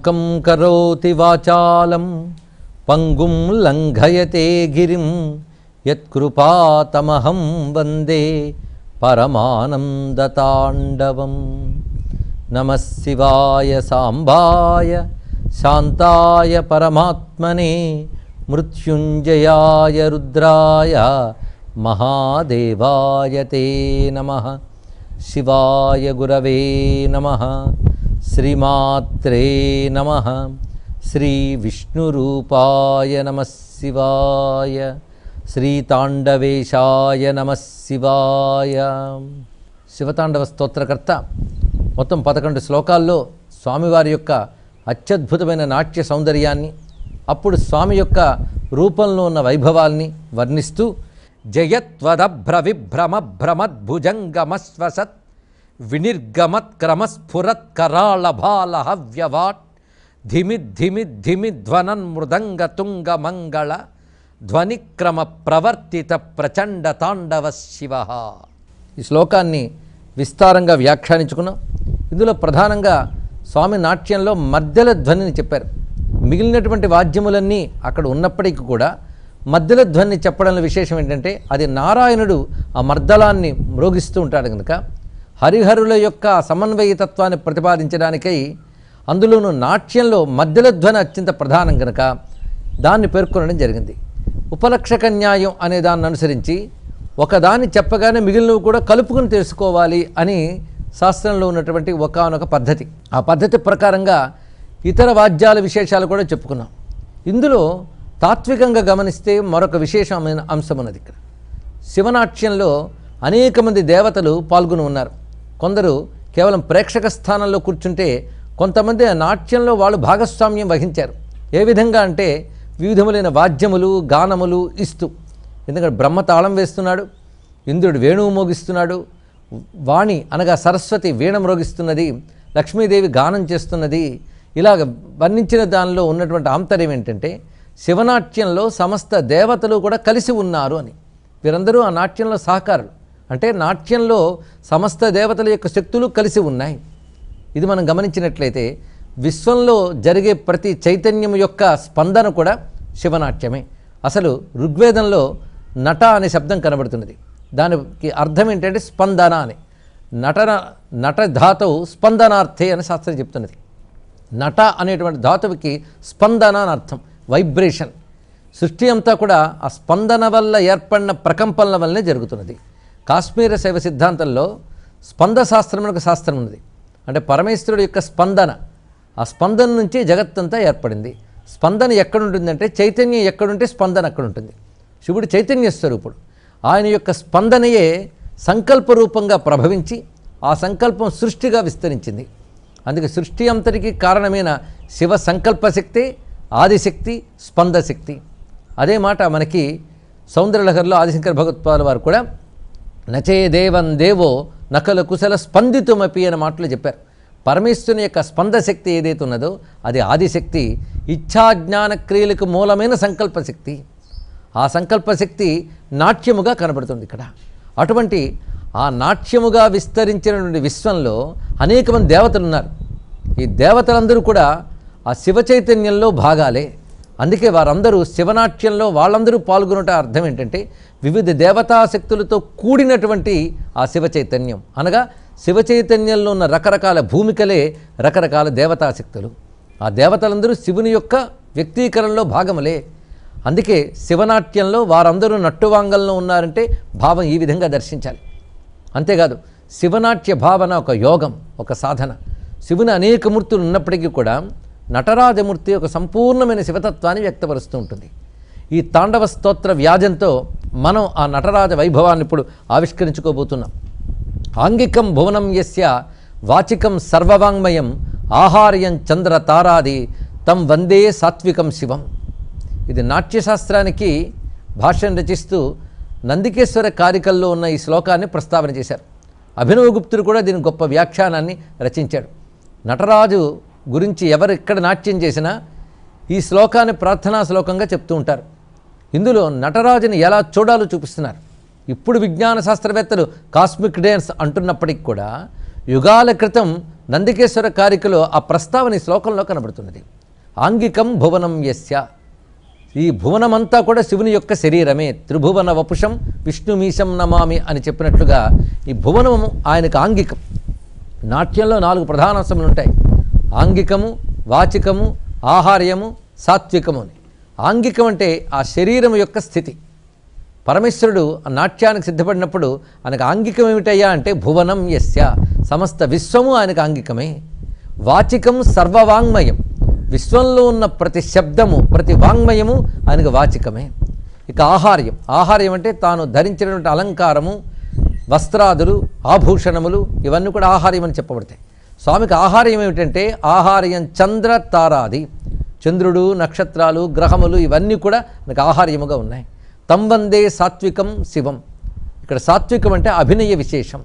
మూకం కరోతి వాచాలం పంగుం లంఘయతే గిరిం యత్కృపాతమహం వందే పరమానందతాండవం. నమః శివాయ సాంబాయ శాంతాయ పరమాత్మనే మృత్యుంజయాయ రుద్రాయ మహాదేవాయ తే నమః. శివాయ గురవే నమః. శ్రీమాత్రే నమః. శ్రీ విష్ణురూపాయ నమః శివాయ. శ్రీతాండవేశాయ నమః శివాయ. శివతాండవ స్తోత్రకర్త మొత్తం 11 శ్లోకాల్లో స్వామివారి యొక్క అత్యద్భుతమైన నాట్య సౌందర్యాన్ని, అప్పుడు స్వామి యొక్క రూపంలో ఉన్న వైభవాల్ని వర్ణిస్తూ జయత్వదభ్ర విభ్రమ భ్రమద్భుజంగమశ్వసత్ వినిర్గమత్క్రమస్ఫురత్ కరాళభాల హవ్యవాట్ ధిమిధ్వనన్ మృదంగ తుంగ మంగళ ధ్వనిక్రమ ప్రవర్తిత ప్రచండ తాండవ శివ. ఈ శ్లోకాన్ని విస్తారంగా వ్యాఖ్యానించుకున్నాం. ఇందులో ప్రధానంగా స్వామి నాట్యంలో మద్దెల ధ్వనిని చెప్పారు. మిగిలినటువంటి వాద్యములన్నీ అక్కడ ఉన్నప్పటికీ కూడా మద్దెల ధ్వని చెప్పడంలో విశేషం ఏంటంటే, అది నారాయణుడు ఆ మర్దలాన్ని మ్రోగిస్తూ ఉంటాడు కనుక హరిహరుల యొక్క సమన్వయతత్వాన్ని ప్రతిపాదించడానికై అందులోనూ నాట్యంలో మద్దెల ధ్వని అత్యంత ప్రధానం కనుక దాన్ని పేర్కొనడం జరిగింది. ఉపలక్షక న్యాయం అనే దాన్ని అనుసరించి ఒకదాన్ని చెప్పగానే మిగిలినవి కూడా కలుపుకుని తెలుసుకోవాలి అని శాస్త్రంలో ఉన్నటువంటి ఒకానొక పద్ధతి. ఆ పద్ధతి ప్రకారంగా ఇతర వాద్యాల విశేషాలు కూడా చెప్పుకున్నాం. ఇందులో తాత్వికంగా గమనిస్తే మరొక విశేషమైన అంశం ఉన్నది. ఇక్కడ శివనాట్యంలో అనేక మంది దేవతలు పాల్గొని ఉన్నారు. కొందరు కేవలం ప్రేక్షక స్థానంలో కూర్చుంటే, కొంతమంది ఆ నాట్యంలో వాళ్ళు భాగస్వామ్యం వహించారు. ఏ విధంగా అంటే వివిధములైన వాద్యములు గానములు ఇస్తూ, ఎందుకంటే బ్రహ్మ తాళం వేస్తున్నాడు, ఇంద్రుడు వేణువు మోగిస్తున్నాడు, వాణి అనగా సరస్వతి వీణ మ్రోగిస్తున్నది, లక్ష్మీదేవి గానం చేస్తున్నది. ఇలాగ వర్ణించిన దానిలో ఉన్నటువంటి ఆంతర్యం ఏంటంటే, శివనాట్యంలో సమస్త దేవతలు కూడా కలిసి ఉన్నారు అని. వీరందరూ ఆ నాట్యంలో సహకారులు. అంటే నాట్యంలో సమస్త దేవతల యొక్క శక్తులు కలిసి ఉన్నాయి. ఇది మనం గమనించినట్లయితే విశ్వంలో జరిగే ప్రతి చైతన్యం యొక్క స్పందన కూడా శివనాట్యమే. అసలు ఋగ్వేదంలో నట అనే శబ్దం కనబడుతున్నది. దానికి అర్థం ఏంటంటే స్పందన అని. నట ధాతువు స్పందనార్థే అని శాస్త్రం చెప్తున్నది. నట అనేటువంటి ధాతువుకి స్పందన అని అర్థం, వైబ్రేషన్. సృష్టి అంతా కూడా ఆ స్పందన వల్ల ఏర్పడిన ప్రకంపనల వల్లనే జరుగుతున్నది. కాశ్మీర శైవ సిద్ధాంతంలో స్పంద శాస్త్రం అనే ఒక శాస్త్రం ఉన్నది. అంటే పరమేశ్వరుడు యొక్క స్పందన, ఆ స్పందన నుంచి జగత్తంతా ఏర్పడింది. స్పందన ఎక్కడుంటుందంటే చైతన్యం ఎక్కడుంటే స్పందన అక్కడ ఉంటుంది. శివుడు చైతన్య స్వరూపుడు. ఆయన యొక్క స్పందనయే సంకల్ప రూపంగా ప్రభవించి ఆ సంకల్పం సృష్టిగా విస్తరించింది. అందుకే సృష్టి అంతటికి కారణమైన శివ సంకల్పశక్తి, ఆదిశక్తి, స్పందశక్తి. అదే మాట మనకి సౌందర్యలహరిలో ఆదిశంకర భగవత్పాదుల వారు కూడా నచే దేవం దేవో నకల కుశల స్పందితుమపి అనే మాటలు చెప్పారు. పరమేశ్వరుని యొక్క స్పందశక్తి ఏదైతే ఉన్నదో అది ఆదిశక్తి, ఇచ్ఛాజ్ఞాన క్రియలకు మూలమైన సంకల్పశక్తి. ఆ సంకల్పశక్తి నాట్యముగా కనబడుతుంది ఇక్కడ. అటువంటి ఆ నాట్యముగా విస్తరించినటువంటి విశ్వంలో అనేక మంది దేవతలు ఉన్నారు. ఈ దేవతలందరూ కూడా ఆ శివ చైతన్యంలో భాగాలే. అందుకే వారందరూ శివనాట్యంలో వాళ్ళందరూ పాల్గొనట అర్థం ఏంటంటే వివిధ దేవతాశక్తులతో కూడినటువంటి ఆ శివ చైతన్యం, అనగా శివ చైతన్యంలో ఉన్న రకరకాల భూమికలే రకరకాల దేవతాశక్తులు. ఆ దేవతలందరూ శివుని యొక్క వ్యక్తీకరణలో భాగములే. అందుకే శివనాట్యంలో వారందరూ నట్టువాంగంలో ఉన్నారంటే భావం ఈ విధంగా దర్శించాలి. అంతేకాదు శివనాట్య భావన ఒక యోగం, ఒక సాధన. శివుని అనేక మూర్తులు ఉన్నప్పటికీ కూడా నటరాజమూర్తి ఒక సంపూర్ణమైన శివతత్వాన్ని వ్యక్తపరుస్తూ ఉంటుంది. ఈ తాండవ స్తోత్ర వ్యాజంతో మనం ఆ నటరాజ వైభవాన్ని ఇప్పుడు ఆవిష్కరించుకోబోతున్నాం. ఆంగికం భువనం యస్య వాచికం సర్వవాంగ్మయం ఆహార్యం చంద్ర తారాది తం వందే సాత్వికం శివం. ఇది నాట్యశాస్త్రానికి భాష్యం రచిస్తూ నందికేశ్వర కారికల్లో ఉన్న ఈ శ్లోకాన్ని ప్రస్తావన చేశారు. అభినవగుప్తుడు కూడా దీని గొప్ప వ్యాఖ్యానాన్ని రచించాడు. నటరాజు గురించి ఎవరు ఎక్కడ నాట్యం చేసినా ఈ శ్లోకాన్ని ప్రార్థనా శ్లోకంగా చెప్తూ ఉంటారు. ఇందులో నటరాజుని ఎలా చూడాలో చూపిస్తున్నారు. ఇప్పుడు విజ్ఞాన శాస్త్రవేత్తలు కాస్మిక్ డ్యాన్స్ అంటున్నప్పటికి కూడా యుగాల క్రితం నందికేశ్వర కారికలో ఆ ప్రస్తావన ఈ శ్లోకంలో కనబడుతున్నది. ఆంగికం భువనం యస్య, ఈ భువనమంతా కూడా శివుని యొక్క శరీరమే. త్రిభువన వపుషం విష్ణుమీశం నమామి అని చెప్పినట్లుగా ఈ భువనము ఆయనకు ఆంగికం. నాట్యంలో 4 ప్రధాన అంశములు ఉంటాయి: ఆంగికము, వాచికము, ఆహార్యము, సాత్వికము అని. ఆంగికం అంటే ఆ శరీరం యొక్క స్థితి. పరమేశ్వరుడు ఆ నాట్యానికి సిద్ధపడినప్పుడు ఆయనకు ఆంగికం ఏమిటయ్యా అంటే భువనం యస్య, సమస్త విశ్వము ఆయనకు ఆంగికమే. వాచికం సర్వవాంగ్మయం, విశ్వంలో ఉన్న ప్రతి శబ్దము ప్రతి వాంగ్మయము ఆయనకు వాచికమే. ఇక ఆహార్యం, ఆహార్యం అంటే తాను ధరించినటువంటి అలంకారము, వస్త్రాదులు, ఆభూషణములు ఇవన్నీ కూడా ఆహార్యం అని చెప్పబడతాయి. స్వామికి ఆహార్యం ఏమిటంటే ఆహార్యం చంద్ర తారాది, చంద్రుడు, నక్షత్రాలు, గ్రహములు ఇవన్నీ కూడా మనకు ఆహార్యముగా ఉన్నాయి. తం వందే సాత్వికం శివం. ఇక్కడ సాత్వికం అంటే అభినయ విశేషం,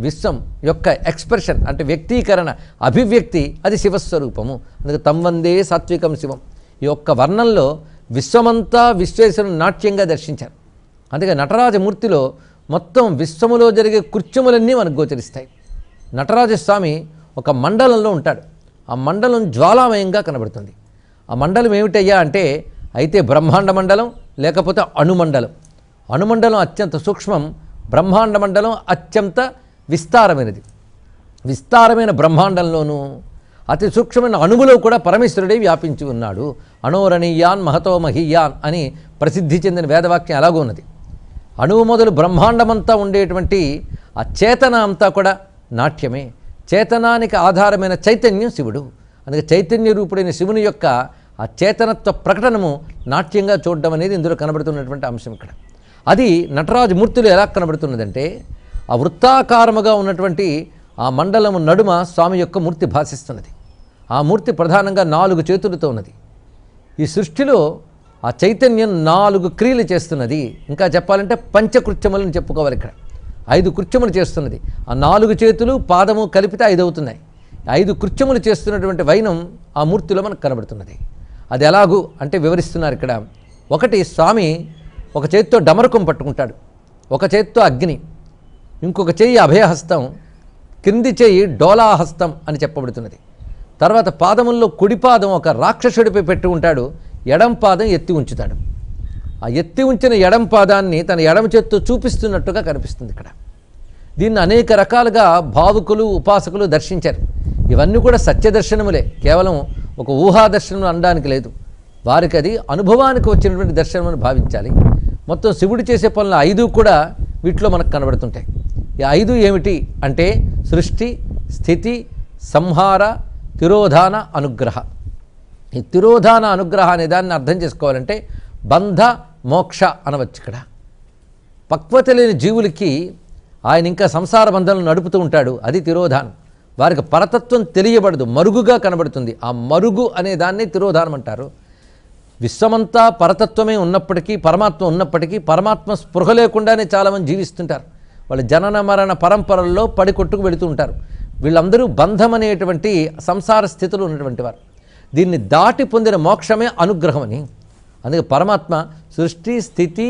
విశ్వం యొక్క ఎక్స్ప్రెషన్ అంటే వ్యక్తీకరణ, అభివ్యక్తి, అది శివస్వరూపము. అందుకే తం వందే సాత్వికం శివం. ఈ యొక్క వర్ణంలో విశ్వమంతా విశ్వేశ్వరుని నాట్యంగా దర్శించారు. అందుకే నటరాజమూర్తిలో మొత్తం విశ్వములో జరిగే కృత్యములన్నీ మనకు గోచరిస్తాయి. నటరాజస్వామి ఒక మండలంలో ఉంటాడు. ఆ మండలం జ్వాలామయంగా కనబడుతుంది. ఆ మండలం ఏమిటయ్యా అంటే అయితే బ్రహ్మాండ మండలం లేకపోతే అణుమండలం. అణుమండలం అత్యంత సూక్ష్మం, బ్రహ్మాండ మండలం అత్యంత విస్తారమైనది. విస్తారమైన బ్రహ్మాండంలోనూ అతి సూక్ష్మమైన అణువులో కూడా పరమేశ్వరుడే వ్యాపించి ఉన్నాడు. అణోరణీయాన్ మహతో మహీయాన్ అని ప్రసిద్ధి చెందిన వేదవాక్యం అలాగూ ఉన్నది. అణువు మొదలు బ్రహ్మాండమంతా ఉండేటువంటి ఆ చేతన అంతా కూడా నాట్యమే. చేతనానికి ఆధారమైన చైతన్యం శివుడు. అందుకే చైతన్య రూపుడైన శివుని యొక్క ఆ చేతనత్వ ప్రకటనము నాట్యంగా చూడడం అనేది ఇందులో కనబడుతున్నటువంటి అంశం. ఇక్కడ అది నటరాజమూర్తిలో ఎలా కనబడుతున్నదంటే ఆ వృత్తాకారముగా ఉన్నటువంటి ఆ మండలము నడుమ స్వామి యొక్క మూర్తి భాసిస్తున్నది. ఆ మూర్తి ప్రధానంగా 4 చేతులతో ఉన్నది. ఈ సృష్టిలో ఆ చైతన్యం 4 క్రియలు చేస్తున్నది. ఇంకా చెప్పాలంటే పంచకృత్యములను చెప్పుకోవాలి. ఇక్కడ 5 కృత్యములు చేస్తున్నది. ఆ 4 చేతులు పాదము కలిపితే 5 అవుతున్నాయి. 5 కృత్యములు చేస్తున్నటువంటి వైనం ఆ మూర్తిలో మనకు కనబడుతున్నది. అది ఎలాగూ అంటే వివరిస్తున్నారు ఇక్కడ. ఒకటి, స్వామి ఒక చేతితో డమరుకం పట్టుకుంటాడు, ఒక చేతితో అగ్ని, ఇంకొక చేయి అభయహస్తం, కింది చేయి డోలాహస్తం అని చెప్పబడుతున్నది. తర్వాత పాదముల్లో కుడిపాదం ఒక రాక్షసుడిపై పెట్టి ఉంటాడు, ఎడం పాదం ఎత్తి ఉంచుతాడు. ఆ ఎత్తి ఉంచిన ఎడం పాదాన్ని తన ఎడమ చేత్తో చూపిస్తున్నట్టుగా కనిపిస్తుంది ఇక్కడ. దీన్ని అనేక రకాలుగా భావుకులు, ఉపాసకులు దర్శించారు. ఇవన్నీ కూడా సత్యదర్శనములే, కేవలం ఒక ఊహాదర్శనం అనడానికి లేదు. వారికి అది అనుభవానికి వచ్చినటువంటి దర్శనం అని భావించాలి. మొత్తం శివుడు చేసే పనులు 5 కూడా వీటిలో మనకు కనబడుతుంటాయి. ఈ 5 ఏమిటి అంటే సృష్టి, స్థితి, సంహార, తిరోధాన, అనుగ్రహ. ఈ తిరోధాన అనుగ్రహ అనే దాన్ని అర్థం చేసుకోవాలంటే బంధ మోక్ష అనవచ్చు. ఇక్కడ పక్వత లేని జీవులకి ఆయన ఇంకా సంసార బంధాలను నడుపుతూ ఉంటాడు, అది తిరోధానం. వారికి పరతత్వం తెలియబడదు, మరుగుగా కనబడుతుంది. ఆ మరుగు అనే దాన్ని తిరోధానం అంటారు. విశ్వమంతా పరతత్వమే ఉన్నప్పటికీ, పరమాత్మ ఉన్నప్పటికీ పరమాత్మ స్పృహ లేకుండానే చాలామంది జీవిస్తుంటారు. వాళ్ళు జనన మరణ పరంపరల్లో పడి కొట్టుకు వెళుతూ ఉంటారు. వీళ్ళందరూ బంధం అనేటువంటి సంసార స్థితిలో ఉన్నటువంటి వారు. దీన్ని దాటి పొందిన మోక్షమే అనుగ్రహం అని. అందుకే పరమాత్మ సృష్టి, స్థితి,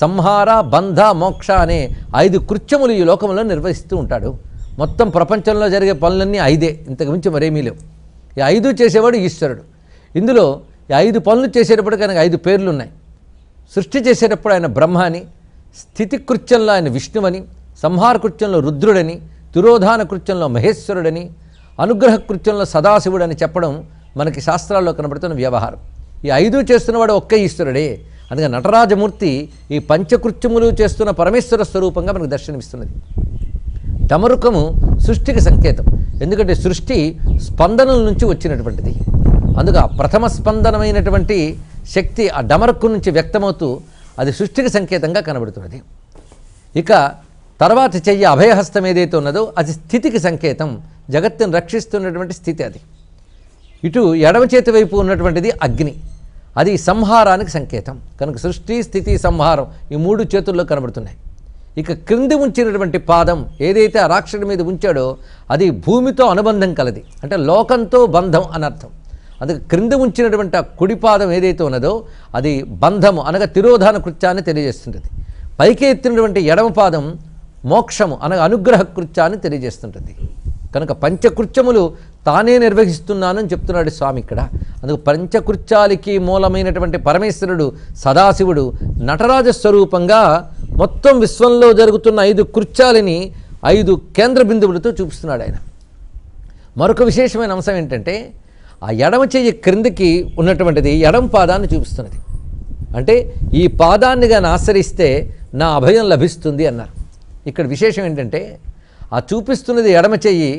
సంహార, బంధ, మోక్ష అనే 5 కృత్యములు ఈ లోకంలో నిర్వహిస్తూ ఉంటాడు. మొత్తం ప్రపంచంలో జరిగే పనులన్నీ 5, ఇంతకు మించి మరేమీ లేవు. ఈ 5 చేసేవాడు ఈశ్వరుడు. ఇందులో ఈ 5 పనులు చేసేటప్పటికి ఆయనకు 5 పేర్లు ఉన్నాయి. సృష్టి చేసేటప్పుడు ఆయన బ్రహ్మ అని, స్థితి కృత్యంలో ఆయన విష్ణువని, సంహార కృత్యంలో రుద్రుడని, తిరోధాన కృత్యంలో మహేశ్వరుడని, అనుగ్రహ కృత్యంలో సదాశివుడని చెప్పడం మనకి శాస్త్రాల్లో కనబడుతున్న వ్యవహారం. ఈ 5 చేస్తున్నవాడు ఒక్క ఈశ్వరుడే. అందుకే నటరాజమూర్తి ఈ పంచకృత్యములు చేస్తున్న పరమేశ్వర స్వరూపంగా మనకు దర్శనమిస్తున్నది. డమరుకము సృష్టికి సంకేతం. ఎందుకంటే సృష్టి స్పందనల నుంచి వచ్చినటువంటిది. అందుకు ఆ ప్రథమ స్పందనమైనటువంటి శక్తి ఆ డమరుకు నుంచి వ్యక్తమవుతూ అది సృష్టికి సంకేతంగా కనబడుతున్నది. ఇక తర్వాత చెయ్యి అభయహస్తం ఏదైతే ఉన్నదో అది స్థితికి సంకేతం, జగత్తును రక్షిస్తున్నటువంటి స్థితి అది. ఇటు ఎడమ చేతి వైపు ఉన్నటువంటిది అగ్ని, అది సంహారానికి సంకేతం. కనుక సృష్టి, స్థితి, సంహారం ఈ 3 చేతుల్లో కనబడుతున్నాయి. ఇక క్రింది ఉంచినటువంటి పాదం ఏదైతే ఆ రాక్షసుడి మీద ఉంచాడో అది భూమితో అనుబంధం కలది, అంటే లోకంతో బంధం అనర్థం. అందుకే క్రింది ఉంచినటువంటి ఆ కుడి పాదం ఏదైతే ఉన్నదో అది బంధము అనగా తిరోధాన కృత్యాన్ని తెలియజేస్తుంటుంది. పైకి ఎత్తినటువంటి ఎడమ పాదం మోక్షము అనగా అనుగ్రహ కృత్యాన్ని తెలియజేస్తుంటుంది. కనుక పంచకృత్యములు తానే నిర్వహిస్తున్నానని చెప్తున్నాడు స్వామి ఇక్కడ. అందుకు పంచకృత్యాలకి మూలమైనటువంటి పరమేశ్వరుడు సదాశివుడు నటరాజ స్వరూపంగా మొత్తం విశ్వంలో జరుగుతున్న 5 కృత్యాలని 5 కేంద్ర బిందువులతో చూపిస్తున్నాడు ఆయన. మరొక విశేషమైన అంశం ఏంటంటే ఆ ఎడమ చెయ్యి క్రిందికి ఉన్నటువంటిది ఎడమ పాదాన్ని చూపిస్తున్నది. అంటే ఈ పాదాన్ని కానీ ఆశ్రయిస్తే నా అభయం లభిస్తుంది అన్నారు. ఇక్కడ విశేషం ఏంటంటే ఆ చూపిస్తున్నది ఎడమ చెయ్యి,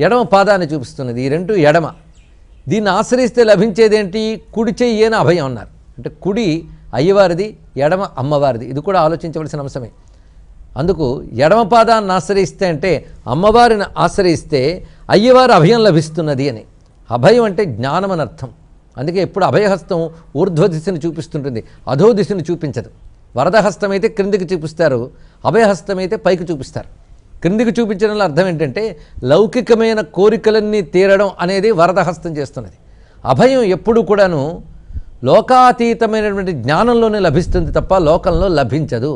ఎడమ పాదాన్ని చూపిస్తున్నది. ఈ రెండు ఎడమ. దీన్ని ఆశ్రయిస్తే లభించేదేంటి? కుడి చెయ్యి అని అభయం అన్నారు. అంటే కుడి అయ్యవారిది, ఎడమ అమ్మవారిది. ఇది కూడా ఆలోచించవలసిన అంశమే. అందుకు ఎడమ పాదాన్ని ఆశ్రయిస్తే అంటే అమ్మవారిని ఆశ్రయిస్తే అయ్యవారి అభయం లభిస్తున్నది అని. అభయం అంటే జ్ఞానం అని అర్థం. అందుకే ఎప్పుడు అభయహస్తం ఊర్ధ్వ దిశను చూపిస్తుంటుంది, అధో దిశను చూపించదు. వరదహస్తం అయితే క్రిందికి చూపిస్తారు, అభయహస్తం అయితే పైకి చూపిస్తారు. క్రిందికి చూపించడంలో అర్థం ఏంటంటే లౌకికమైన కోరికలన్నీ తీరడం అనేది వరదహస్తం చేస్తున్నది. అభయం ఎప్పుడు కూడాను లోకాతీతమైనటువంటి జ్ఞానంలోనే లభిస్తుంది తప్ప లోకంలో లభించదు.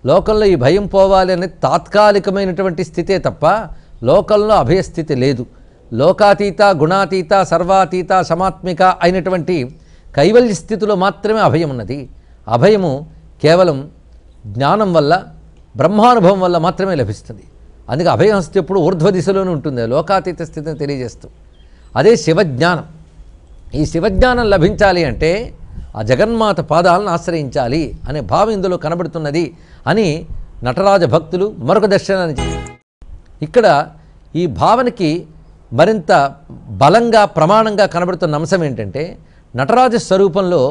లోకంలో ఈ భయం పోవాలి అనేది తాత్కాలికమైనటువంటి స్థితే తప్ప లోకంలో అభయస్థితి లేదు. లోకాతీత, గుణాతీత, సర్వాతీత, సమాత్మిక అయినటువంటి కైవల్య స్థితిలో మాత్రమే అభయం ఉన్నది. అభయము కేవలం జ్ఞానం వల్ల, బ్రహ్మానుభవం వల్ల మాత్రమే లభిస్తుంది. అందుకే అభయహస్తి ఎప్పుడు ఊర్ధ్వ దిశలోనే ఉంటుంది, లోకాతీత స్థితిని తెలియజేస్తూ. అదే శివజ్ఞానం. ఈ శివజ్ఞానం లభించాలి అంటే ఆ జగన్మాత పాదాలను ఆశ్రయించాలి అనే భావం ఇందులో కనబడుతున్నది అని నటరాజ భక్తులు మరొక దర్శనాన్ని. ఇక్కడ ఈ భావనకి మరింత బలంగా ప్రమాణంగా కనబడుతున్న అంశం ఏంటంటే నటరాజ స్వరూపంలో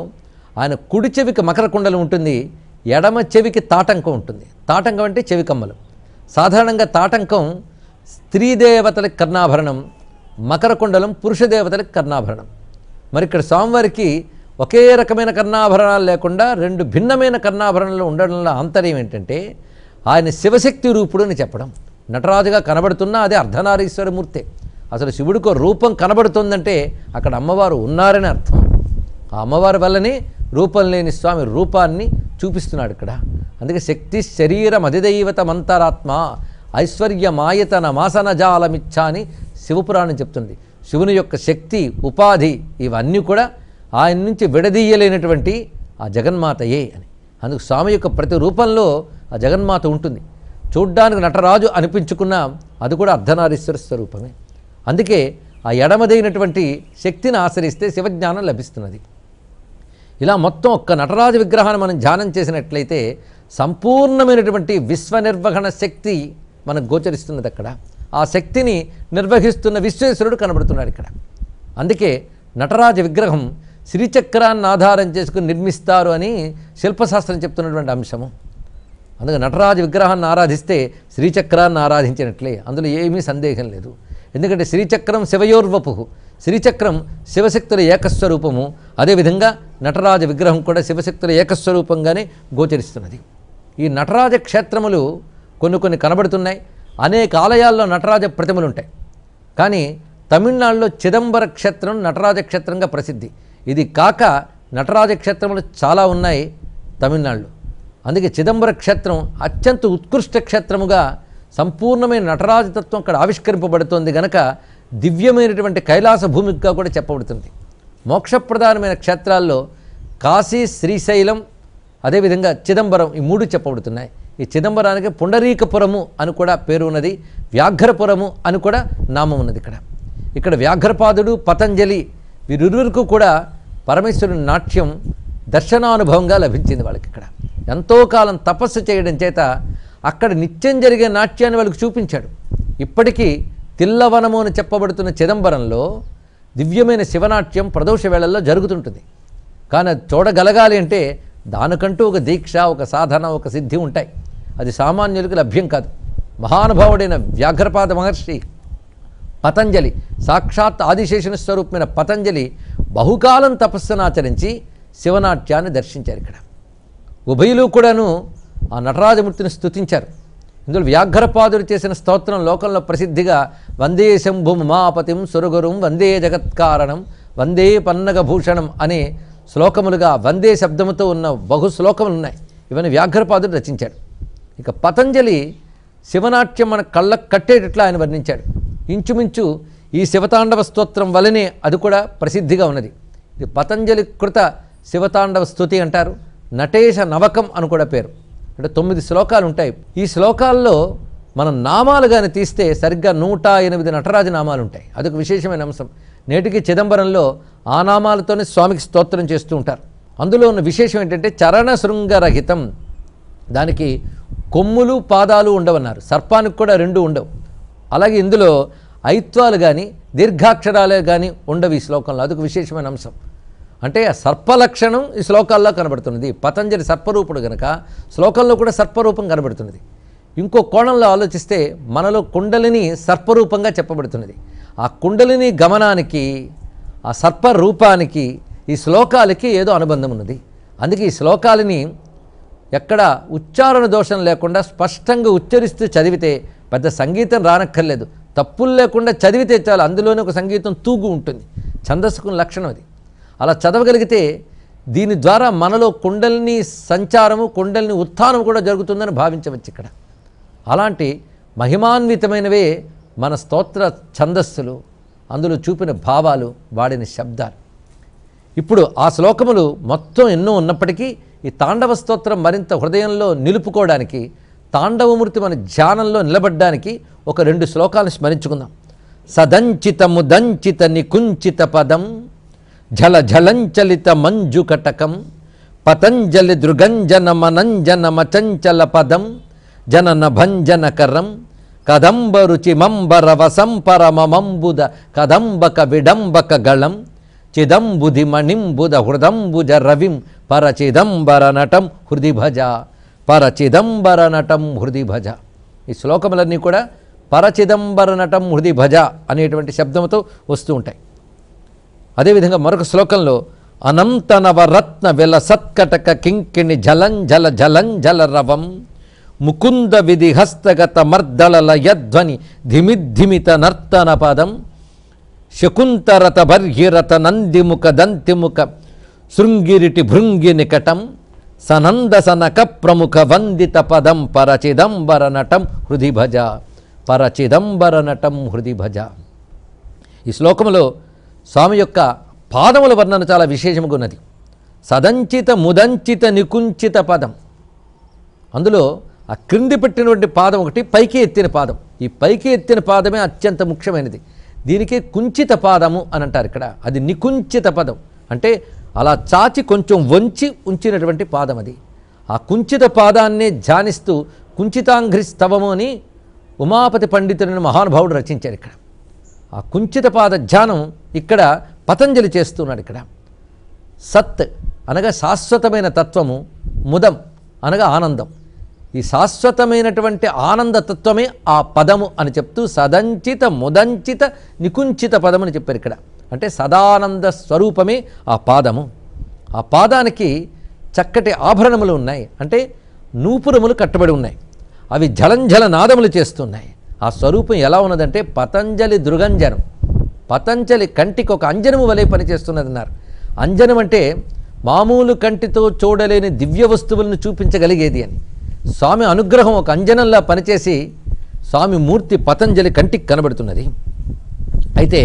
ఆయన కుడి చెవికి మకర కుండలం ఉంటుంది, ఎడమ చెవికి తాటంకం ఉంటుంది. తాటంకం అంటే చెవికమ్మలు. సాధారణంగా తాటంకం స్త్రీదేవతలకు కర్ణాభరణం, మకర కుండలం పురుషదేవతలకు కర్ణాభరణం. మరి ఇక్కడ స్వామివారికి ఒకే రకమైన కర్ణాభరణాలు లేకుండా 2 భిన్నమైన కర్ణాభరణాలు ఉండడంలో ఆంతర్యం ఏంటంటే ఆయన శివశక్తి రూపుడు అని చెప్పడం. నటరాజుగా కనబడుతున్నా అదే అర్ధనారీశ్వరమూర్తే. అసలు శివుడికి రూపం కనబడుతుందంటే అక్కడ అమ్మవారు ఉన్నారని అర్థం. ఆ అమ్మవారి వల్లనే రూపం లేని స్వామి రూపాన్ని చూపిస్తున్నాడు ఇక్కడ. అందుకే శక్తి శరీరం అధిదైవత మంతరాత్మ ఐశ్వర్యమాయతన మాసన జాలమిచ్చ అని శివపురాణం చెప్తుంది. శివుని యొక్క శక్తి, ఉపాధి ఇవన్నీ కూడా ఆయన నుంచి విడదీయలేనటువంటి ఆ జగన్మాతయే అని. అందుకు స్వామి యొక్క ప్రతి రూపంలో ఆ జగన్మాత ఉంటుంది. చూడ్డానికి నటరాజు అనిపించుకున్న అది కూడా అర్ధనారీశ్వర స్వరూపమే. అందుకే ఆ ఎడమదైనటువంటి శక్తిని ఆశ్రయిస్తే శివజ్ఞానం లభిస్తున్నది. ఇలా మొత్తం ఒక్క నటరాజు విగ్రహాన్ని మనం ధ్యానం చేసినట్లయితే సంపూర్ణమైనటువంటి విశ్వనిర్వహణ శక్తి మనకు గోచరిస్తున్నది అక్కడ. ఆ శక్తిని నిర్వహిస్తున్న విశ్వేశ్వరుడు కనబడుతున్నాడు ఇక్కడ. అందుకే నటరాజ విగ్రహం శ్రీచక్రాన్ని ఆధారం చేసుకుని నిర్మిస్తారు అని శిల్పశాస్త్రం చెప్తున్నటువంటి అంశము. అందుకే నటరాజ విగ్రహాన్ని ఆరాధిస్తే శ్రీచక్రాన్ని ఆరాధించినట్లే, అందులో ఏమీ సందేహం లేదు. ఎందుకంటే శ్రీచక్రం శివయోర్వపు, శ్రీచక్రం శివశక్తుల ఏకస్వరూపము. అదేవిధంగా నటరాజ విగ్రహం కూడా శివశక్తుల ఏకస్వరూపంగానే గోచరిస్తున్నది. ఈ నటరాజ క్షేత్రములు కొన్ని కనబడుతున్నాయి. అనేక ఆలయాల్లో నటరాజ ప్రతిమలు ఉంటాయి. కానీ తమిళనాడులో చిదంబర క్షేత్రం నటరాజ క్షేత్రంగా ప్రసిద్ధి. ఇది కాక నటరాజ క్షేత్రములు చాలా ఉన్నాయి తమిళనాడులో. అందుకే చిదంబర క్షేత్రం అత్యంత ఉత్కృష్ట క్షేత్రముగా సంపూర్ణమైన నటరాజతత్వం అక్కడ ఆవిష్కరింపబడుతోంది గనక దివ్యమైనటువంటి కైలాస భూమిగా కూడా చెప్పబడుతుంది. మోక్షప్రధానమైన క్షేత్రాల్లో కాశీ, శ్రీశైలం, అదేవిధంగా చిదంబరం ఈ 3 చెప్పబడుతున్నాయి. ఈ చిదంబరానికి పుండరీకపురము అని కూడా పేరు ఉన్నది, వ్యాఘ్రపురము అని కూడా నామం ఉన్నది. ఇక్కడ వ్యాఘ్రపాదుడు, పతంజలి వీరిరువురికి కూడా పరమేశ్వరుని నాట్యం దర్శనానుభవంగా లభించింది వాళ్ళకి. ఇక్కడ ఎంతో కాలం తపస్సు చేయడం చేత అక్కడ నిత్యం జరిగే నాట్యాన్ని వాళ్ళకి చూపించాడు. ఇప్పటికీ తిల్లవనము అని చెప్పబడుతున్న చిదంబరంలో దివ్యమైన శివనాట్యం ప్రదోష వేళల్లో జరుగుతుంటుంది. కానీ అది చూడగలగాలి అంటే దానికంటూ ఒక దీక్ష, ఒక సాధన, ఒక సిద్ధి ఉంటాయి. అది సామాన్యులకు లభ్యం కాదు. మహానుభావుడైన వ్యాఘ్రపాద మహర్షి పతంజలి, సాక్షాత్ ఆదిశేషుని స్వరూపమైన పతంజలి బహుకాలం తపస్సునాచరించి శివనాట్యాన్ని దర్శించారు. ఇక్కడ ఉభయులు కూడాను ఆ నటరాజమూర్తిని స్తుతించారు. ఇందులో వ్యాఘ్రపాదుడు చేసిన స్తోత్రం లోకంలో ప్రసిద్ధిగా వందే శంభుం ఉమాపతిం సురగురుం వందే జగత్కారణం వందే పన్నగభూషణం అనే శ్లోకములుగా వందే శబ్దముతో ఉన్న బహు శ్లోకములు ఉన్నాయి. ఇవన్నీ వ్యాఘ్రపాదుడు రచించాడు. ఇక పతంజలి శివనాట్యం మన కళ్ళకు కట్టేటట్లు ఆయన వర్ణించాడు. ఇంచుమించు ఈ శివతాండవ స్తోత్రం వలనే అది కూడా ప్రసిద్ధిగా ఉన్నది. ఇది పతంజలి కృత శివతాండవ స్తుతి అంటారు. నటేశ నవకం అని కూడా పేరు. అంటే 9 శ్లోకాలు ఉంటాయి. ఈ శ్లోకాల్లో మనం నామాలు కానీ తీస్తే సరిగ్గా 108 నటరాజ నామాలు ఉంటాయి. అదొక విశేషమైన అంశం. నేటికి చిదంబరంలో ఆ నామాలతోనే స్వామికి స్తోత్రం చేస్తూ ఉంటారు. అందులో ఉన్న విశేషం ఏంటంటే చరణ శృంగరహితం. దానికి కొమ్ములు పాదాలు ఉండవన్నారు. సర్పానికి కూడా 2 ఉండవు. అలాగే ఇందులో ఐత్వాలు కానీ దీర్ఘాక్షరాలే కానీ ఉండవు ఈ శ్లోకంలో. అదొక విశేషమైన అంశం. అంటే ఆ సర్పలక్షణం ఈ శ్లోకాల్లో కనబడుతున్నది. పతంజలి సర్పరూపుడు కనుక శ్లోకంలో కూడా సర్పరూపం కనబడుతున్నది. ఇంకో కోణంలో ఆలోచిస్తే మనలో కుండలిని సర్పరూపంగా చెప్పబడుతున్నది. ఆ కుండలిని గమనానికి, ఆ సర్పరూపానికి ఈ శ్లోకాలకి ఏదో అనుబంధం ఉన్నది. అందుకే ఈ శ్లోకాలని ఎక్కడ ఉచ్చారణ దోషం లేకుండా స్పష్టంగా ఉచ్చరిస్తూ చదివితే పెద్ద సంగీతం రానక్కర్లేదు. తప్పులు లేకుండా చదివితే చాలు. అందులోనే ఒక సంగీతం తూగు ఉంటుంది. ఛందస్సుకు లక్షణం అది. అలా చదవగలిగితే దీని ద్వారా మనలో కుండలిని సంచారము, కుండలిని ఉత్థానం కూడా జరుగుతుందని భావించవచ్చు. ఇక్కడ అలాంటి మహిమాన్వితమైనవే మన స్తోత్ర ఛందస్సులు, అందులో చూపిన భావాలు, వాడిన శబ్దాలు. ఇప్పుడు ఆ శ్లోకములు మొత్తం ఎన్నో ఉన్నప్పటికీ ఈ తాండవ స్తోత్రం మరింత హృదయంలో నిలుపుకోవడానికి, తాండవమూర్తి మన ధ్యానంలో నిలబడ్డానికి ఒక 2 శ్లోకాలను స్మరించుకుందాం. సదంచితము దంచిత నికుంచిత పదం ఝల ఝలంచలిత మంజుకటకం పతంజలి దృగంజన మనంజన మచంచల పదం జనన భంజనకరం కదంబ రుచిమంబర వసంపరమంబుద కదంబక విడంబక గళం చిదంబుధి మణింబుద హృదంబుజ రవిం పరచిదంబర నటం హృది భజ పరచిదంబర నటం హృది భజ. ఈ శ్లోకములన్నీ కూడా పరచిదంబర నటం హృది భజ అనేటువంటి శబ్దంతో వస్తూ ఉంటాయి. అదేవిధంగా మరొక శ్లోకంలో అనంత నవరత్న విల సత్కటక కింకిణి జలంజల జలంజల రవం ముకుంద విధి హస్తగత మర్దళల యధ్వని ధిమిద్ధిమిత నర్తన పదం శకుంతరత బర్హిరత నందిముఖ దంతిముఖ శృంగిరిటి భృంగి నికటం సనంద సనక ప్రముఖ వందిత పదం పరచిదంబర నటం హృది భజ పరచిదంబర నటం హృది భజ. ఈ శ్లోకంలో స్వామి యొక్క పాదముల వర్ణన చాలా విశేషముగా ఉన్నది. సదంచిత ముదంచిత నికుంచిత పదం. అందులో ఆ క్రింది పెట్టినటువంటి పాదం ఒకటి, పైకి ఎత్తిన పాదం. ఈ పైకి ఎత్తిన పాదమే అత్యంత ముఖ్యమైనది. దీనికి కుంచిత పాదము అని అంటారు ఇక్కడ. అది నికుంచిత పదం అంటే అలా చాచి కొంచెం వంచి ఉంచినటువంటి పాదం అది. ఆ కుంచిత పాదాన్నే ధ్యానిస్తూ కుంచితాంఘ్రి స్తవము అని ఉమాపతి పండితుడిని మహానుభావుడు రచించారు. ఇక్కడ ఆ కుంచిత పాద ధ్యానం ఇక్కడ పతంజలి చేస్తున్నాడు. ఇక్కడ సత్ అనగా శాశ్వతమైన తత్వము, ముదం అనగా ఆనందం. ఈ శాశ్వతమైనటువంటి ఆనంద తత్వమే ఆ పదము అని చెప్తూ సదంచిత ముదంచిత నికుంచిత పదము అని చెప్పారు ఇక్కడ. అంటే సదానంద స్వరూపమే ఆ పాదము. ఆ పాదానికి చక్కటి ఆభరణములు ఉన్నాయి. అంటే నూపురములు కట్టబడి ఉన్నాయి. అవి జలంజల నాదములు చేస్తున్నాయి. ఆ స్వరూపం ఎలా ఉన్నదంటే పతంజలి దృగంజనం. పతంజలి కంటికి ఒక అంజనము వలె పనిచేస్తున్నది అన్నారు. అంజనం అంటే మామూలు కంటితో చూడలేని దివ్య వస్తువులను చూపించగలిగేది అని. స్వామి అనుగ్రహం ఒక అంజనంలా పనిచేసి స్వామి మూర్తి పతంజలి కంటికి కనబడుతున్నది. అయితే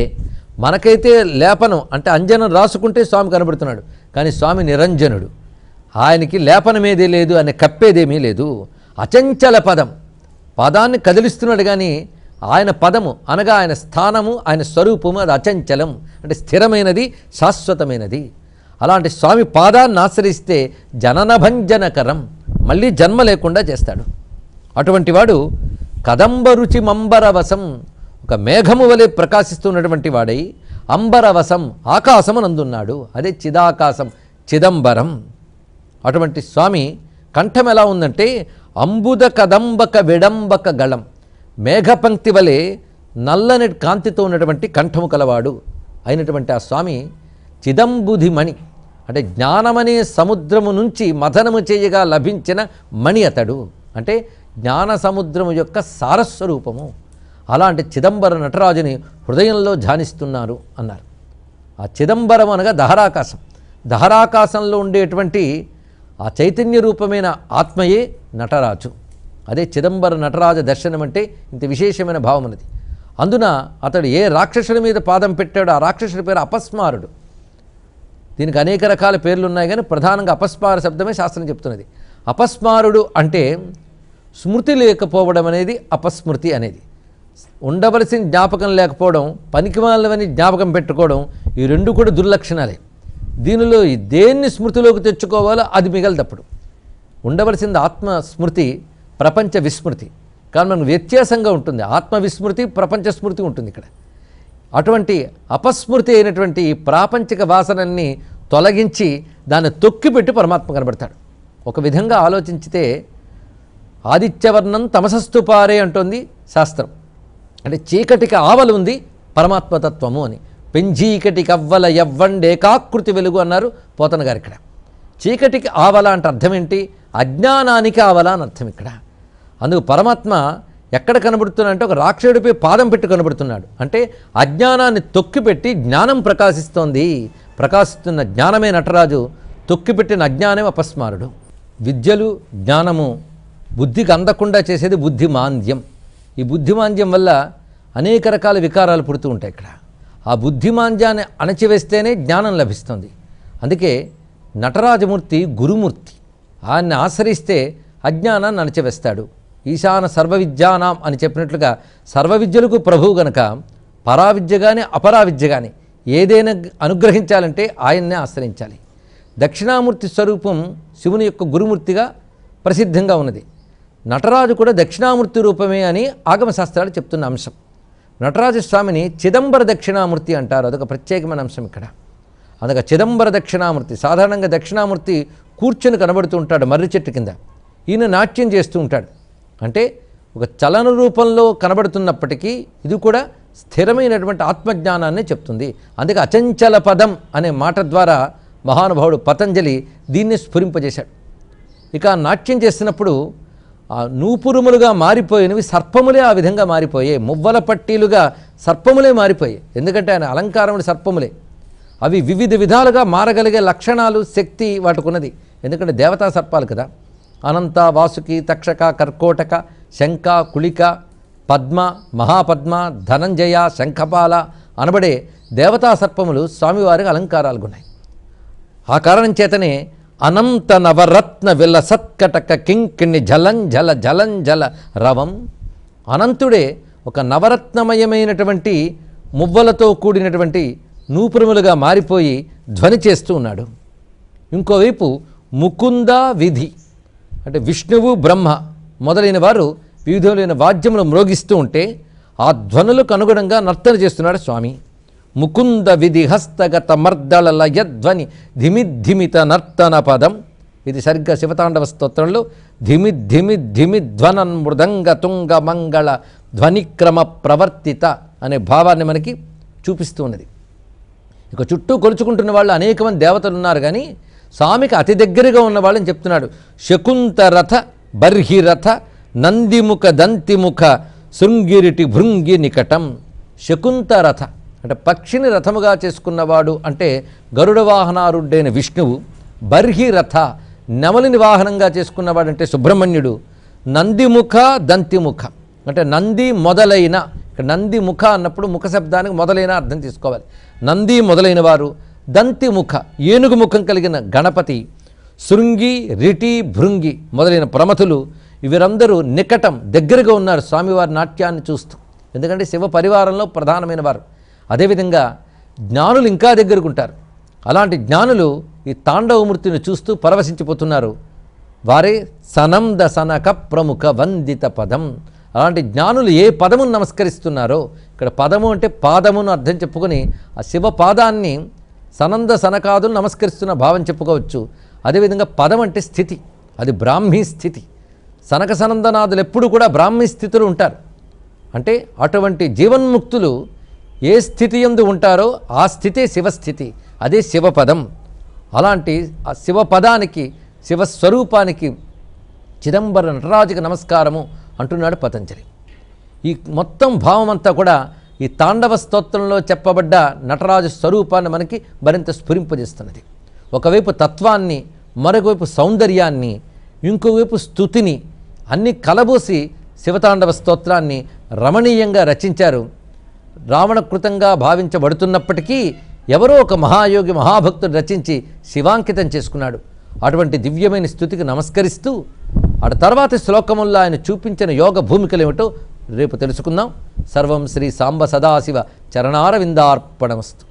మనకైతే లేపనం అంటే అంజనం రాసుకుంటే స్వామి కనబడుతున్నాడు. కానీ స్వామి నిరంజనుడు. ఆయనకి లేపనమేదే లేదు, ఆయన కప్పేదేమీ లేదు. అచంచల పదం, పదాన్ని కదిలిస్తున్నాడు. కానీ ఆయన పదము అనగా ఆయన స్థానము, ఆయన స్వరూపము అది అచంచలం అంటే స్థిరమైనది, శాశ్వతమైనది. అలాంటి స్వామి పాదాన్ని ఆశ్రయిస్తే జననభంజనకరం, మళ్ళీ జన్మ లేకుండా చేస్తాడు. అటువంటి వాడు కదంబ రుచి మంబరవసం, ఒక మేఘము వలె ప్రకాశిస్తున్నటువంటి వాడై అంబరవసం ఆకాశమునందున్నాడు. అదే చిదాకాశం, చిదంబరం. అటువంటి స్వామి కంఠం ఎలా ఉందంటే అంబుద కదంబక విడంబక గళం, మేఘపంక్తి వలె నల్లని కాంతితో ఉన్నటువంటి కంఠము కలవాడు అయినటువంటి ఆ స్వామి చిదంబుధి మణి అంటే జ్ఞానమనే సముద్రము నుంచి మథనము చేయగా లభించిన మణి అతడు. అంటే జ్ఞాన సముద్రము యొక్క సారస్వరూపము. అలాంటి చిదంబర నటరాజుని హృదయంలో ధ్యానిస్తున్నారు అన్నారు. ఆ చిదంబరం అనగా దహరాకాశం. దహరాకాశంలో ఉండేటువంటి ఆ చైతన్య రూపమైన ఆత్మయే నటరాజు. అదే చిదంబర నటరాజ దర్శనం అంటే ఇంత విశేషమైన భావం ఉన్నది. అందున అతడు ఏ రాక్షసుడి మీద పాదం పెట్టాడో ఆ రాక్షసుడి పేరు అపస్మారుడు. దీనికి అనేక రకాల పేర్లు ఉన్నాయి, కానీ ప్రధానంగా అపస్మార శబ్దమే శాస్త్రం చెప్తున్నది. అపస్మారుడు అంటే స్మృతి లేకపోవడం అనేది అపస్మృతి అనేది. ఉండవలసిన జ్ఞాపకం లేకపోవడం, పనికిమాలినవని జ్ఞాపకం పెట్టుకోవడం, ఈ రెండు కూడా దుర్లక్షణాలే. దీనిలో దేన్ని స్మృతిలోకి తెచ్చుకోవాలో అది మిగలదప్పుడు. ఉండవలసింది ఆత్మస్మృతి, ప్రపంచ విస్మృతి. కానీ మనకు వ్యత్యాసంగా ఉంటుంది. ఆత్మవిస్మృతి, ప్రపంచ స్మృతి ఉంటుంది ఇక్కడ. అటువంటి అపస్మృతి అయినటువంటి ఈ ప్రాపంచిక వాసనల్ని తొలగించి దాన్ని తొక్కిపెట్టి పరమాత్మ కనబడతాడు. ఒక విధంగా ఆలోచించితే ఆదిత్యవర్ణం తమసస్తు పారే అంటోంది శాస్త్రం. అంటే చీకటికి ఆవల ఉంది పరమాత్మతత్వము అని. పెంజీకటికి అవ్వల ఎవ్వండేకాకృతి వెలుగు అన్నారు పోతన గారు. ఇక్కడ చీకటికి ఆవల అంటే అర్థం ఏంటి? అజ్ఞానానికి ఆవల అని అర్థం ఇక్కడ. అందుకు పరమాత్మ ఎక్కడ కనబడుతున్నాడంటే ఒక రాక్షసుడిపై పాదం పెట్టి కనబడుతున్నాడు. అంటే అజ్ఞానాన్ని తొక్కిపెట్టి జ్ఞానం ప్రకాశిస్తోంది. ప్రకాశిస్తున్న జ్ఞానమే నటరాజు, తొక్కిపెట్టిన అజ్ఞానం అపస్మారుడు. విద్యలు జ్ఞానము బుద్ధికి అందకుండా చేసేది బుద్ధిమాంద్యం. ఈ బుద్ధిమాంద్యం వల్ల అనేక రకాల వికారాలు పుడుతూ ఉంటాయి. ఇక్కడ ఆ బుద్ధిమాంద్యాన్ని అణచివేస్తేనే జ్ఞానం లభిస్తుంది. అందుకే నటరాజమూర్తి గురుమూర్తి. ఆయన్ని ఆశ్రయిస్తే అజ్ఞానాన్ని అణచివేస్తాడు. ఈశాన సర్వవిద్యానాం అని చెప్పినట్లుగా సర్వవిద్యలకు ప్రభువు గనక పరావిద్య కానీ అపరావిద్య కానీ ఏదైనా అనుగ్రహించాలంటే ఆయన్నే ఆశ్రయించాలి. దక్షిణామూర్తి స్వరూపం శివుని యొక్క గురుమూర్తిగా ప్రసిద్ధంగా ఉన్నది. నటరాజు కూడా దక్షిణామూర్తి రూపమే అని ఆగమశాస్త్రాలు చెప్తున్న అంశం. నటరాజస్వామిని చిదంబర దక్షిణామూర్తి అంటారు. అదొక ప్రత్యేకమైన అంశం ఇక్కడ. అందుక చిదంబర దక్షిణామూర్తి. సాధారణంగా దక్షిణామూర్తి కూర్చొని కనబడుతూ ఉంటాడు మర్రి చెట్టు కింద. ఈయన నాట్యం చేస్తూ ఉంటాడు. అంటే ఒక చలన రూపంలో కనబడుతున్నప్పటికీ ఇది కూడా స్థిరమైనటువంటి ఆత్మజ్ఞానాన్ని చెప్తుంది. అందుకే అచంచల పదం అనే మాట ద్వారా మహానుభావుడు పతంజలి దీన్ని స్ఫురింపజేశాడు. ఇక నాట్యం చేస్తున్నప్పుడు ఆ నూపురుములుగా మారిపోయినవి సర్పములే ఆ విధంగా మారిపోయాయి. మువ్వల పట్టీలుగా సర్పములే మారిపోయాయి. ఎందుకంటే ఆయన అలంకారములు సర్పములే. అవి వివిధ విధాలుగా మారగలిగే లక్షణాలు, శక్తి వాటికున్నది. ఎందుకంటే దేవతా సర్పాలు కదా. అనంత, వాసుకి, తక్షక, కర్కోటక, శంఖ, కుళిక, పద్మ, మహాపద్మ, ధనంజయ, శంఖపాల అనబడే దేవతా సర్పములు స్వామివారికి అలంకారాలుగా ఉన్నాయి. ఆ కారణం చేతనే అనంత నవరత్న విలసత్కటక కింకిణి జలంజల జలంజల రవం. అనంతుడే ఒక నవరత్నమయమైనటువంటి మువ్వలతో కూడినటువంటి నూపురములుగా మారిపోయి ధ్వని చేస్తూ ఉన్నాడు. ఇంకోవైపు ముకుంద విధి అంటే విష్ణువు, బ్రహ్మ మొదలైన వారు వివిధమైన వాద్యములు మ్రోగిస్తూ ఉంటే ఆ ధ్వనులకు అనుగుణంగా నర్తన చేస్తున్నాడు స్వామి. ముకుంద విధి హస్తగత మర్దళ లయధ్వని ధిమిద్ధిమిత నర్తన పదం. ఇది సరిగ్గా శివతాండవ స్తోత్రంలో ధిమి ధిమి ధిమి ధ్వనన్ మృదంగ తుంగ మంగళ ధ్వనిక్రమ ప్రవర్తిత అనే భావాన్ని మనకి చూపిస్తూ ఉన్నది. ఇక చుట్టూ కొలుచుకుంటున్న వాళ్ళు అనేక మంది దేవతలు ఉన్నారు, కానీ స్వామికి అతి దగ్గరగా ఉన్న వాళ్ళని చెప్తున్నాడు. శకుంతరథ బర్హిరథ నందిముఖ దంతిముఖ శృంగిరిటి భృంగి నికటం. శకుంతరథ అంటే పక్షిని రథముగా చేసుకున్నవాడు అంటే గరుడ వాహనారుడైన విష్ణువు. బర్హిరథ నెమలిని వాహనంగా చేసుకున్నవాడంటే సుబ్రహ్మణ్యుడు. నందిముఖ దంతిముఖ అంటే నంది మొదలైన. ఇక్కడ నంది ముఖ అన్నప్పుడు ముఖ శబ్దానికి మొదలైన అర్థం తీసుకోవాలి. నంది మొదలైన వారు. దంతిముఖ ఏనుగు ముఖం కలిగిన గణపతి. శృంగి, రిటి, భృంగి మొదలైన ప్రమథులు వీరందరూ నికటం దగ్గరగా ఉన్నారు స్వామివారి నాట్యాన్ని చూస్తూ. ఎందుకంటే శివ పరివారంలో ప్రధానమైన వారు. అదేవిధంగా జ్ఞానులు ఇంకా దగ్గరకుంటారు. అలాంటి జ్ఞానులు ఈ తాండవమూర్తిని చూస్తూ పరవశించిపోతున్నారు. వారే సనంద సనక ప్రముఖ వందిత పదం. అలాంటి జ్ఞానులు ఏ పదమును నమస్కరిస్తున్నారో, ఇక్కడ పదము అంటే పాదమును అర్థం చెప్పుకొని ఆ శివ పాదాన్ని సనంద సనకాదులు నమస్కరిస్తున్న భావం చెప్పుకోవచ్చు. అదేవిధంగా పదం అంటే స్థితి, అది బ్రాహ్మీ స్థితి. సనక సనందనాదులు ఎప్పుడు కూడా బ్రాహ్మీ స్థితిలో ఉంటారు. అంటే అటువంటి జీవన్ముక్తులు ఏ స్థితి యందు ఉంటారో ఆ స్థితే శివస్థితి, అదే శివపదం. అలాంటి ఆ శివపదానికి, శివస్వరూపానికి చిదంబర నటరాజుకి నమస్కారము అంటున్నాడు పతంజలి. ఈ మొత్తం భావం అంతా కూడా ఈ తాండవ స్తోత్రంలో చెప్పబడ్డ నటరాజు స్వరూపాన్ని మనకి మరింత స్ఫురింపజేస్తున్నది. ఒకవైపు తత్వాన్ని, మరొకవైపు సౌందర్యాన్ని, ఇంకోవైపు స్తుతిని అన్ని కలబోసి శివతాండవ స్తోత్రాన్ని రమణీయంగా రచించారు. రావణకృతంగా భావించబడుతున్నప్పటికీ ఎవరో ఒక మహాయోగి మహాభక్తుడు రచించి శివాంకితం చేసుకున్నాడు. అటువంటి దివ్యమైన స్థుతికి నమస్కరిస్తూ ఆ తర్వాతి శ్లోకముల్లో ఆయన చూపించిన యోగ భూమికలు ఏమిటో రేపు తెలుసుకుందాం. సర్వం శ్రీ సాంబ సదాశివ చరణారవిందార్పణమస్తు.